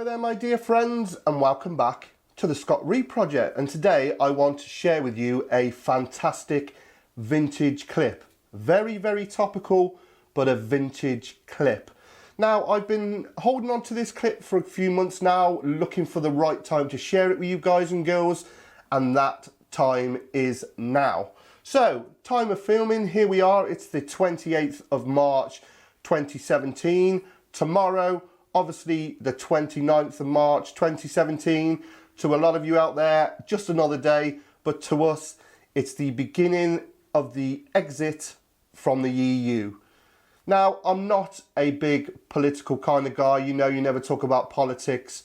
Hello there my dear friends and welcome back to the Scott Ree Project, and today I want to share with you a fantastic vintage clip. Very topical, but a vintage clip. Now I've been holding on to this clip for a few months now, looking for the right time to share it with you guys and girls, and that time is now. So, time of filming, here we are, it's the 28th of March 2017. Tomorrow, obviously the 29th of March 2017, to a lot of you out there, just another day, but to us, it's the beginning of the exit from the EU. Now, I'm not a big political kind of guy, you know, you never talk about politics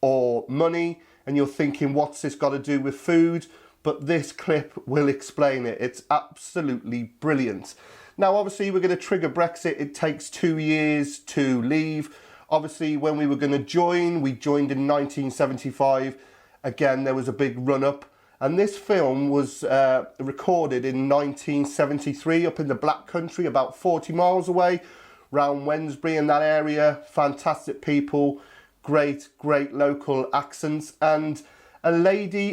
or money, and you're thinking, what's this got to do with food? But this clip will explain it. It's absolutely brilliant. Now, obviously, we're going to trigger Brexit. It takes 2 years to leave. Obviously, when we were going to join, we joined in 1975. Again, there was a big run-up. And this film was recorded in 1973 up in the Black Country, about 40 miles away, round Wednesbury in that area. Fantastic people, great local accents. And a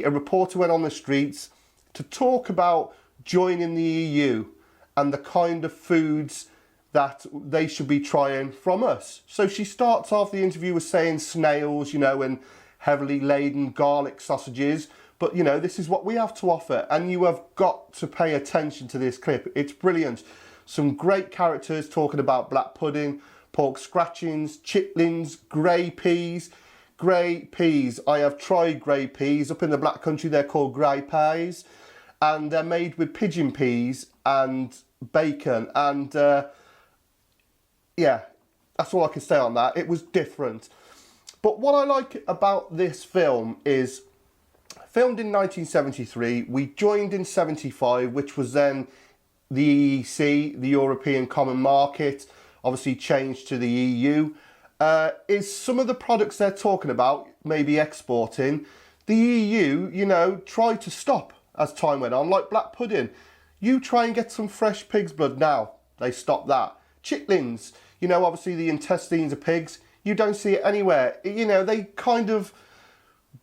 reporter went on the streets to talk about joining the EU and the kind of foods that they should be trying from us. So she starts off the interview with saying snails, you know, and heavily laden garlic sausages. But, you know, this is what we have to offer. And you have got to pay attention to this clip. It's brilliant. Some great characters talking about black pudding, pork scratchings, chitlins, grey peas. Grey peas. I have tried grey peas. Up in the Black Country, they're called grey peas. And they're made with pigeon peas and bacon. And yeah, that's all I can say on that. It was different. But what I like about this film is, filmed in 1973, we joined in 75, which was then the EEC, the European Common Market, obviously changed to the EU. Is some of the products they're talking about, maybe exporting, the EU, you know, tried to stop as time went on, like black pudding. You try and get some fresh pig's blood now, they stopped that. Chitlins, you know, obviously the intestines of pigs, you don't see it anywhere. You know, they kind of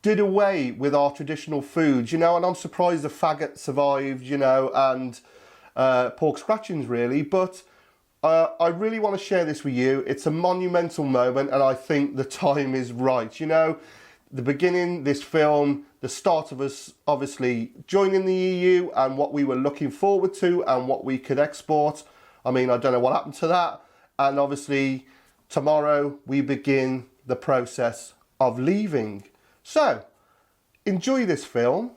did away with our traditional foods, you know, and I'm surprised the faggot survived, you know, and pork scratchings really, but I really want to share this with you. It's a monumental moment, and I think the time is right. You know, the beginning, this film, the start of us obviously joining the EU and what we were looking forward to and what we could export. I mean, I don't know what happened to that. And obviously, tomorrow we begin the process of leaving. So, enjoy this film,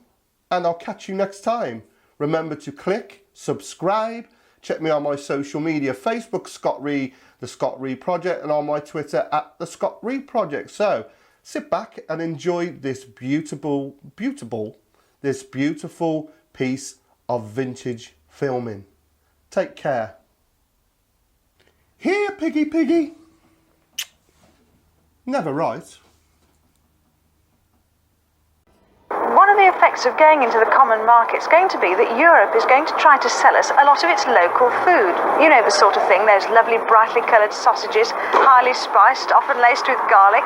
and I'll catch you next time. Remember to click, subscribe, check me on my social media, Facebook, Scott Ree, The Scott Ree Project, and on my Twitter, The Scott Ree Project. So, sit back and enjoy this beautiful piece of vintage filming. Take care. Here, piggy. Never right. One of the effects of going into the common market is going to be that Europe is going to try to sell us a lot of its local food. You know the sort of thing, those lovely brightly coloured sausages, highly spiced, often laced with garlic.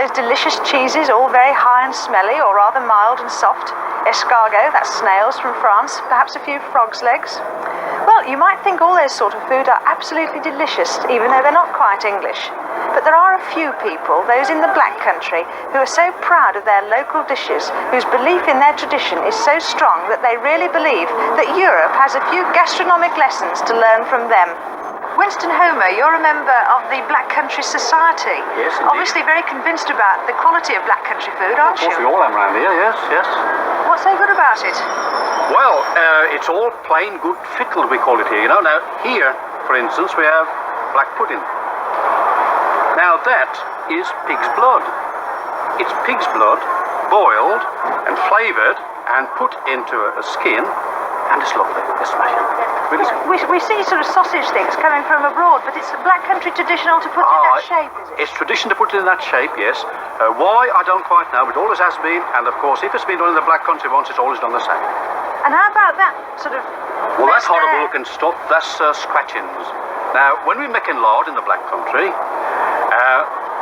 Those delicious cheeses, all very high and smelly, or rather mild and soft. Escargot, that's snails from France, perhaps a few frog's legs. Well, you might think all those sort of food are absolutely delicious, even though they're not quite English. But there are a few people, those in the Black Country, who are so proud of their local dishes, whose belief in their tradition is so strong that they really believe that Europe has a few gastronomic lessons to learn from them. Winston Homer, you're a member of the Black Country Society. Yes, indeed. Obviously very convinced about the quality of Black Country food, aren't you? Of course, we all am around here, yes. What's so good about it? Well, it's all plain good fickle, we call it here, you know. Now, here, for instance, we have black pudding. Now, that is pig's blood. It's pig's blood, boiled and flavoured and put into a skin, and it's lovely. It's smashing. Really we see sort of sausage things coming from abroad, but it's a Black Country traditional to put it in that shape, is it? It's tradition to put it in that shape, yes. Why, I don't quite know, but it always has been, and of course, if it's been done in the Black Country once, it's always done the same. And how about that sort of... Well, that's horrible looking stuff. That's scratchings. Now, when we're making lard in the Black Country,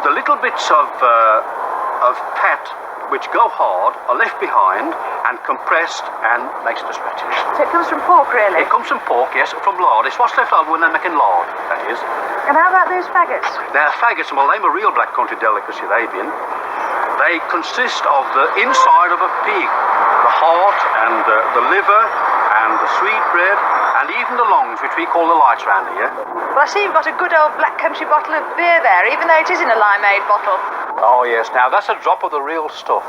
the little bits of fat which go hard are left behind and compressed and makes the scratches. So it comes from pork, really? It comes from pork, yes, from lard. It's what's left over when they're making lard, that is. And how about those faggots? Now, faggots, well, they're a real black country delicacy, they've been. They consist of the inside of a pig, the heart and the liver and the sweetbread and even the lungs, which we call the lights round here. Well, I see you've got a good old black country bottle of beer there, even though it is in a limeade bottle. Oh, yes. Now, that's a drop of the real stuff.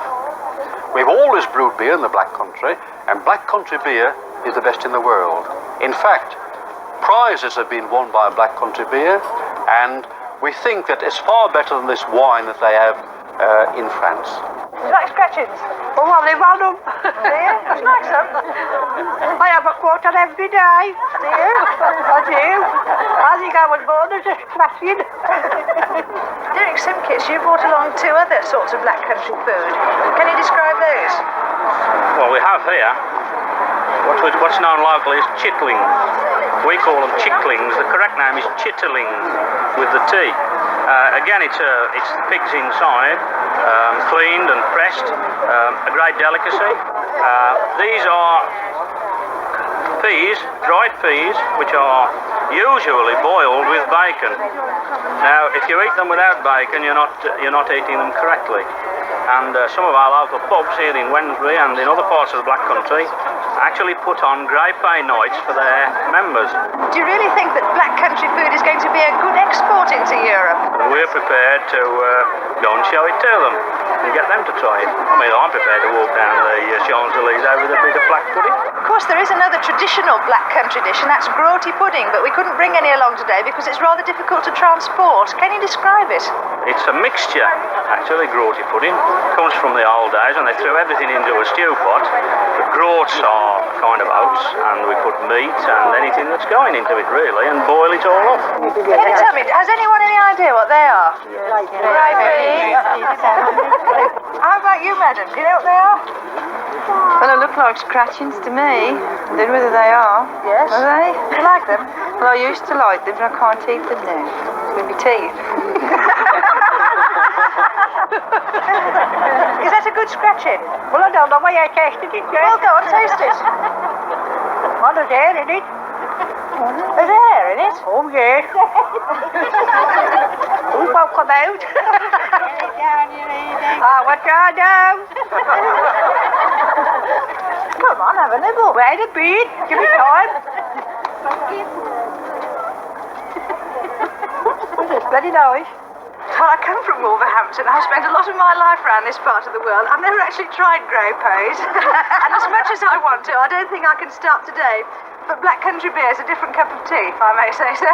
We've always brewed beer in the black country, and black country beer is the best in the world. In fact, prizes have been won by black country beer, and we think that it's far better than this wine that they have in France. Do you like scratchings? Oh, well, they want them. Do you? Would you like some? I have a quarter every day. Do you? I do. I think I was born as a scratching. During Simkits, you brought along 2 other sorts of black country food. Can you describe those? Well, we have here what's known locally as chittlings. We call them chicklings. The correct name is chitterlings with the T. Again, it's pigs inside, cleaned and pressed, a great delicacy. These are peas, dried peas, which are usually boiled with bacon. Now, if you eat them without bacon, you're not eating them correctly. And some of our local pubs here in Wednesbury and in other parts of the Black Country actually put on grey pay nights for their members. Do you really think that black country food is going to be a good export into Europe? And we're prepared to go and show it to them and get them to try it. I mean, I'm prepared to walk down the Champs-Élysées with a bit of black pudding. Of course, there is another traditional black country dish, and that's grauty pudding, but we couldn't bring any along today because it's rather difficult to transport. Can you describe it? It's a mixture, actually, grauty pudding. It comes from the old days, and they threw everything into a stew pot. The groats are kind of oats, and we put meat and anything that's going into it, really, and boil it all up. Can you tell me, has anyone any idea what they are? Grey peas. How about you, madam? Do you know what they are? Well, they look like scratchings to me. I don't know whether they are. Yes. Are they? Do you like them? Well, I used to like them, but I can't eat them now. With my teeth. Is that a good scratching? Well, I don't know why I tasted it yet. Well, go on, taste it. What is there in it? There's air in it. Oh, yes. Who won't come out? What do I do? Come on, have a nibble. Wait a bit. Give me time. It's very nice. Well, I come from Wolverhampton. I've spent a lot of my life around this part of the world. I've never actually tried grey peas. And as much as I want to, I don't think I can start today. But black country beer is a different cup of tea, if I may say so.